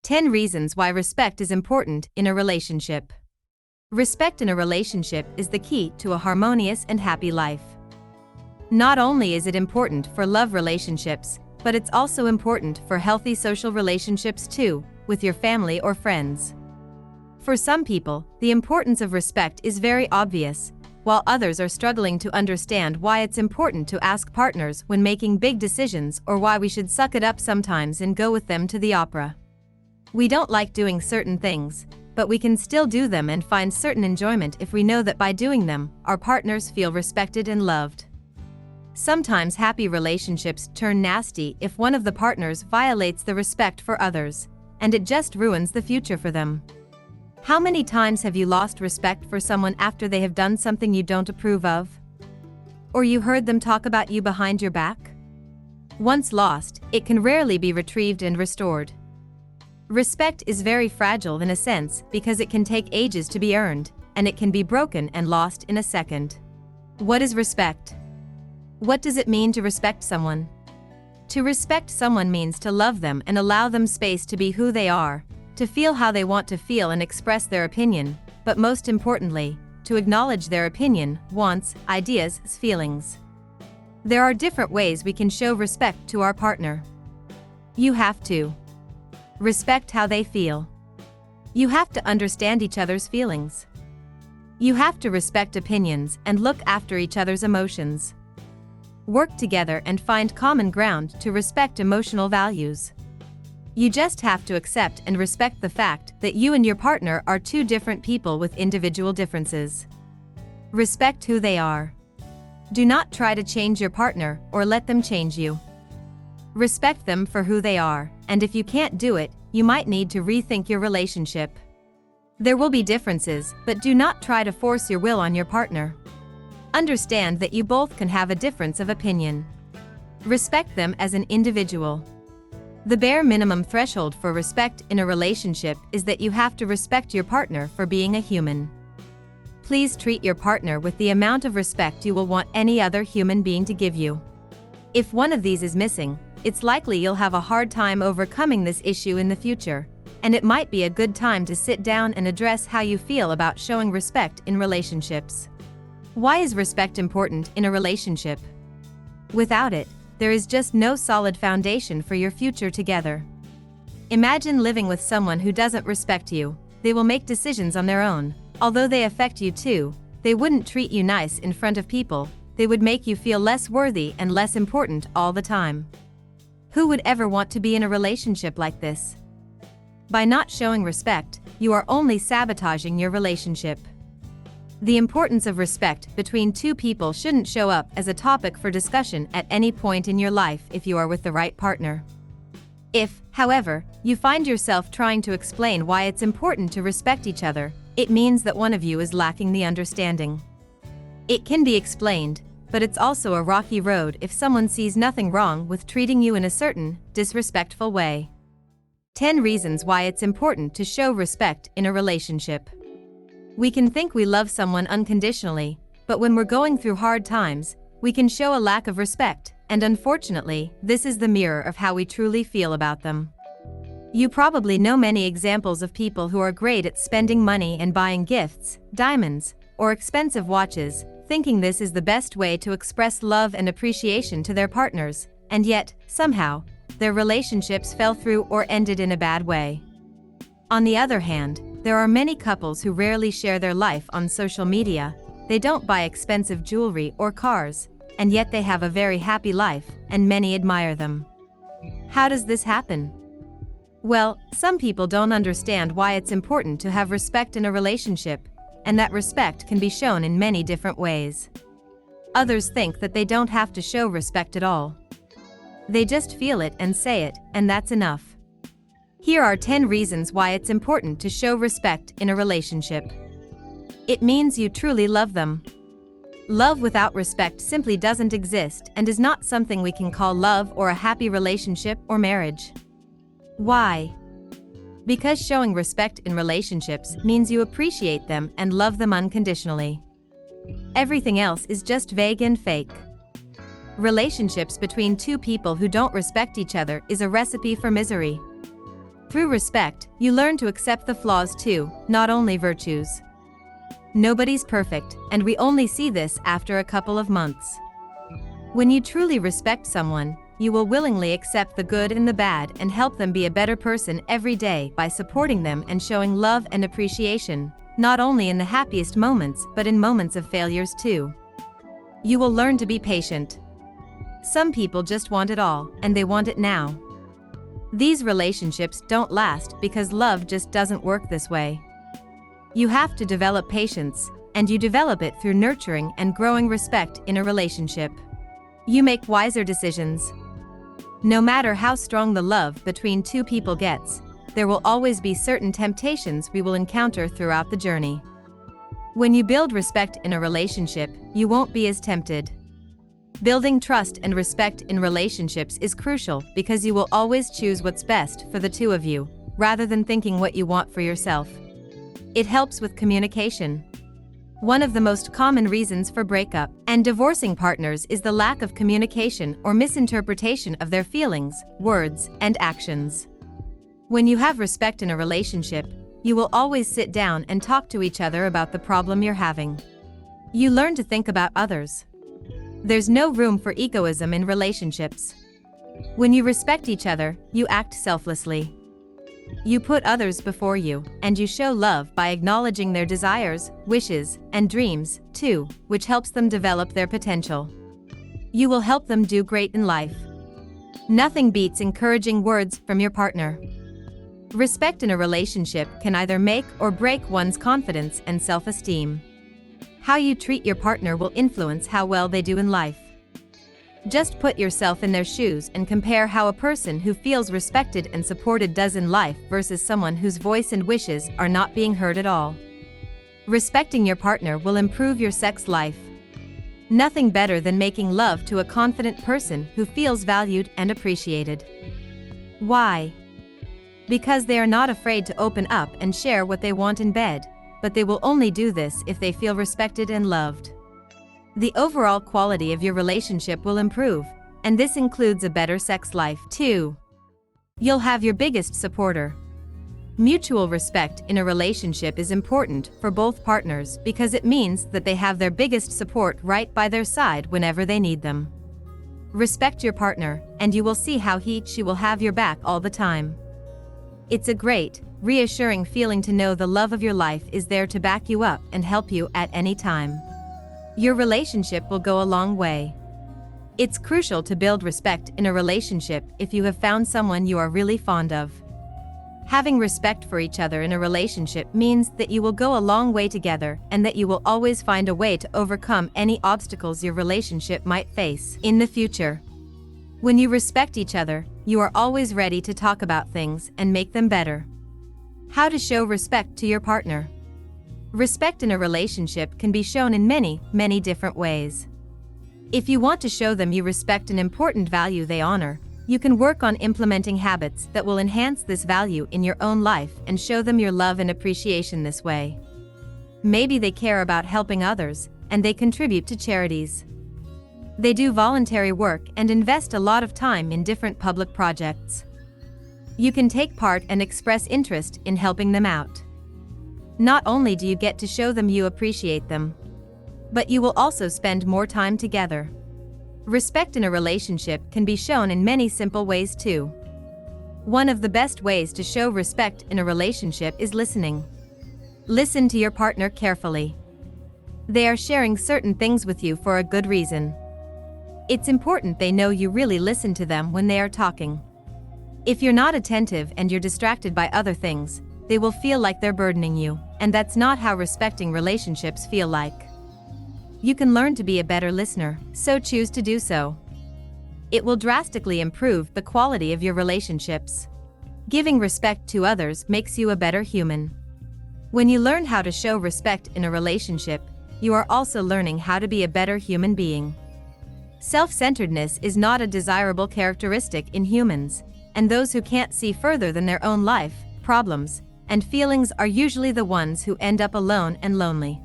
10 reasons why respect is important in a relationship. Respect in a relationship is the key to a harmonious and happy life. Not only is it important for love relationships, but it's also important for healthy social relationships too, with your family or friends. For some people, the importance of respect is very obvious, while others are struggling to understand why it's important to ask partners when making big decisions or why we should suck it up sometimes and go with them to the opera. We don't like doing certain things, but we can still do them and find certain enjoyment if we know that by doing them, our partners feel respected and loved. Sometimes happy relationships turn nasty if one of the partners violates the respect for others, and it just ruins the future for them. How many times have you lost respect for someone after they have done something you don't approve of? Or you heard them talk about you behind your back? Once lost, it can rarely be retrieved and restored. Respect is very fragile in a sense because it can take ages to be earned, and it can be broken and lost in a second. What is respect? What does it mean to respect someone? To respect someone means to love them and allow them space to be who they are, to feel how they want to feel and express their opinion, but most importantly, to acknowledge their opinion, wants, ideas, feelings. There are different ways we can show respect to our partner. You have to respect how they feel. You have to understand each other's feelings. You have to respect opinions and look after each other's emotions. Work together and find common ground to respect emotional values. You just have to accept and respect the fact that you and your partner are two different people with individual differences. Respect who they are. Do not try to change your partner or let them change you. Respect them for who they are, and if you can't do it, you might need to rethink your relationship. There will be differences, but do not try to force your will on your partner. Understand that you both can have a difference of opinion. Respect them as an individual. The bare minimum threshold for respect in a relationship is that you have to respect your partner for being a human. Please treat your partner with the amount of respect you will want any other human being to give you. If one of these is missing, it's likely you'll have a hard time overcoming this issue in the future, and it might be a good time to sit down and address how you feel about showing respect in relationships. Why is respect important in a relationship? Without it, there is just no solid foundation for your future together. Imagine living with someone who doesn't respect you. They will make decisions on their own. Although they affect you too, they wouldn't treat you nice in front of people. They would make you feel less worthy and less important all the time. Who would ever want to be in a relationship like this? By not showing respect, you are only sabotaging your relationship. The importance of respect between two people shouldn't show up as a topic for discussion at any point in your life if you are with the right partner. If, however, you find yourself trying to explain why it's important to respect each other, it means that one of you is lacking the understanding. It can be explained, but it's also a rocky road if someone sees nothing wrong with treating you in a certain, disrespectful way. 10 reasons why it's important to show respect in a relationship. We can think we love someone unconditionally, but when we're going through hard times, we can show a lack of respect, and unfortunately, this is the mirror of how we truly feel about them. You probably know many examples of people who are great at spending money and buying gifts, diamonds, or expensive watches, thinking this is the best way to express love and appreciation to their partners, and yet, somehow, their relationships fell through or ended in a bad way. On the other hand, there are many couples who rarely share their life on social media. They don't buy expensive jewelry or cars, and yet they have a very happy life, and many admire them. How does this happen? Well, some people don't understand why it's important to have respect in a relationship, and that respect can be shown in many different ways. Others think that they don't have to show respect at all. They just feel it and say it, and that's enough. Here are 10 reasons why it's important to show respect in a relationship. It means you truly love them. Love without respect simply doesn't exist and is not something we can call love or a happy relationship or marriage. Why? Because showing respect in relationships means you appreciate them and love them unconditionally. Everything else is just vague and fake. Relationships between two people who don't respect each other is a recipe for misery. Through respect, you learn to accept the flaws too, not only virtues. Nobody's perfect, and we only see this after a couple of months. When you truly respect someone, you will willingly accept the good and the bad and help them be a better person every day by supporting them and showing love and appreciation, not only in the happiest moments but in moments of failures too. You will learn to be patient. Some people just want it all, and they want it now. These relationships don't last because love just doesn't work this way. You have to develop patience, and you develop it through nurturing and growing respect in a relationship. You make wiser decisions. No matter how strong the love between two people gets, there will always be certain temptations we will encounter throughout the journey. When you build respect in a relationship, you won't be as tempted. Building trust and respect in relationships is crucial because you will always choose what's best for the two of you, rather than thinking what you want for yourself. It helps with communication. One of the most common reasons for breakup and divorcing partners is the lack of communication or misinterpretation of their feelings, words, and actions. When you have respect in a relationship, you will always sit down and talk to each other about the problem you're having. You learn to think about others. There's no room for egoism in relationships. When you respect each other, you act selflessly. You put others before you, and you show love by acknowledging their desires, wishes, and dreams, too, which helps them develop their potential. You will help them do great in life. Nothing beats encouraging words from your partner. Respect in a relationship can either make or break one's confidence and self-esteem. How you treat your partner will influence how well they do in life. Just put yourself in their shoes and compare how a person who feels respected and supported does in life versus someone whose voice and wishes are not being heard at all. Respecting your partner will improve your sex life. Nothing better than making love to a confident person who feels valued and appreciated. Why? Because they are not afraid to open up and share what they want in bed, but they will only do this if they feel respected and loved. The overall quality of your relationship will improve, and this includes a better sex life, too. You'll have your biggest supporter. Mutual respect in a relationship is important for both partners because it means that they have their biggest support right by their side whenever they need them. Respect your partner, and you will see how she will have your back all the time. It's a great, reassuring feeling to know the love of your life is there to back you up and help you at any time. Your relationship will go a long way. It's crucial to build respect in a relationship if you have found someone you are really fond of. Having respect for each other in a relationship means that you will go a long way together and that you will always find a way to overcome any obstacles your relationship might face in the future. When you respect each other, you are always ready to talk about things and make them better. How to show respect to your partner. Respect in a relationship can be shown in many, many different ways. If you want to show them you respect an important value they honor, you can work on implementing habits that will enhance this value in your own life and show them your love and appreciation this way. Maybe they care about helping others, and they contribute to charities. They do voluntary work and invest a lot of time in different public projects. You can take part and express interest in helping them out. Not only do you get to show them you appreciate them, but you will also spend more time together. Respect in a relationship can be shown in many simple ways too. One of the best ways to show respect in a relationship is listening. Listen to your partner carefully. They are sharing certain things with you for a good reason. It's important they know you really listen to them when they are talking. If you're not attentive and you're distracted by other things, they will feel like they're burdening you, and that's not how respecting relationships feel like. You can learn to be a better listener, so choose to do so. It will drastically improve the quality of your relationships. Giving respect to others makes you a better human. When you learn how to show respect in a relationship, you are also learning how to be a better human being. Self-centeredness is not a desirable characteristic in humans, and those who can't see further than their own life, problems, and feelings are usually the ones who end up alone and lonely.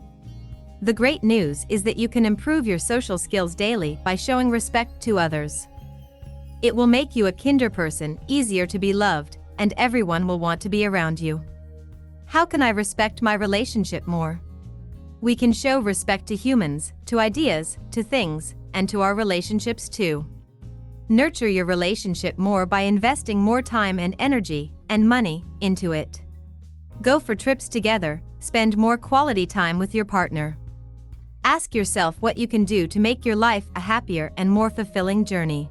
The great news is that you can improve your social skills daily by showing respect to others. It will make you a kinder person, easier to be loved, and everyone will want to be around you. How can I respect my relationship more? We can show respect to humans, to ideas, to things, and to our relationships too. Nurture your relationship more by investing more time and energy, and money, into it. Go for trips together, spend more quality time with your partner. Ask yourself what you can do to make your life a happier and more fulfilling journey.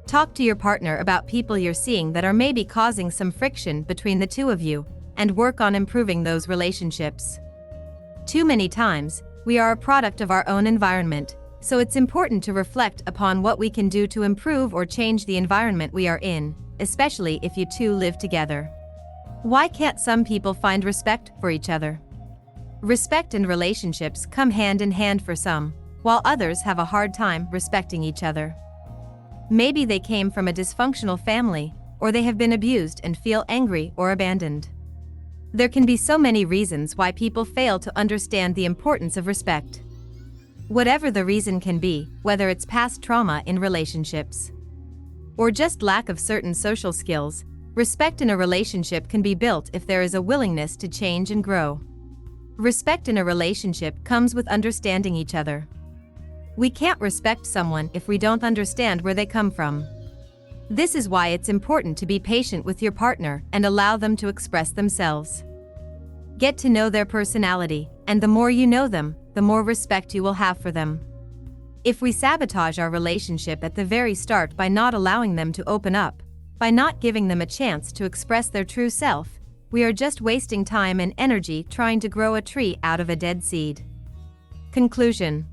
Talk to your partner about people you're seeing that are maybe causing some friction between the two of you, and work on improving those relationships. Too many times, we are a product of our own environment, so it's important to reflect upon what we can do to improve or change the environment we are in, especially if you two live together. Why can't some people find respect for each other? Respect and relationships come hand in hand for some, while others have a hard time respecting each other. Maybe they came from a dysfunctional family, or they have been abused and feel angry or abandoned. There can be so many reasons why people fail to understand the importance of respect. Whatever the reason can be, whether it's past trauma in relationships or just lack of certain social skills, respect in a relationship can be built if there is a willingness to change and grow. Respect in a relationship comes with understanding each other. We can't respect someone if we don't understand where they come from. This is why it's important to be patient with your partner and allow them to express themselves. Get to know their personality, and the more you know them, the more respect you will have for them. If we sabotage our relationship at the very start by not allowing them to open up, by not giving them a chance to express their true self, we are just wasting time and energy trying to grow a tree out of a dead seed. Conclusion: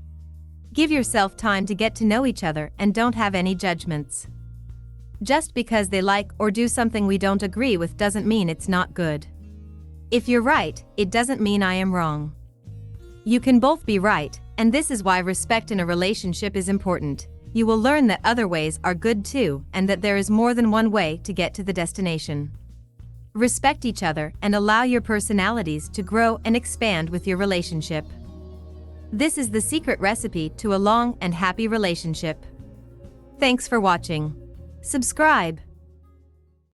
give yourself time to get to know each other and don't have any judgments. Just because they like or do something we don't agree with doesn't mean it's not good. If you're right, it doesn't mean I am wrong. You can both be right, and this is why respect in a relationship is important. You will learn that other ways are good too, and that there is more than one way to get to the destination. Respect each other and allow your personalities to grow and expand with your relationship. This is the secret recipe to a long and happy relationship. Thanks for watching. Subscribe.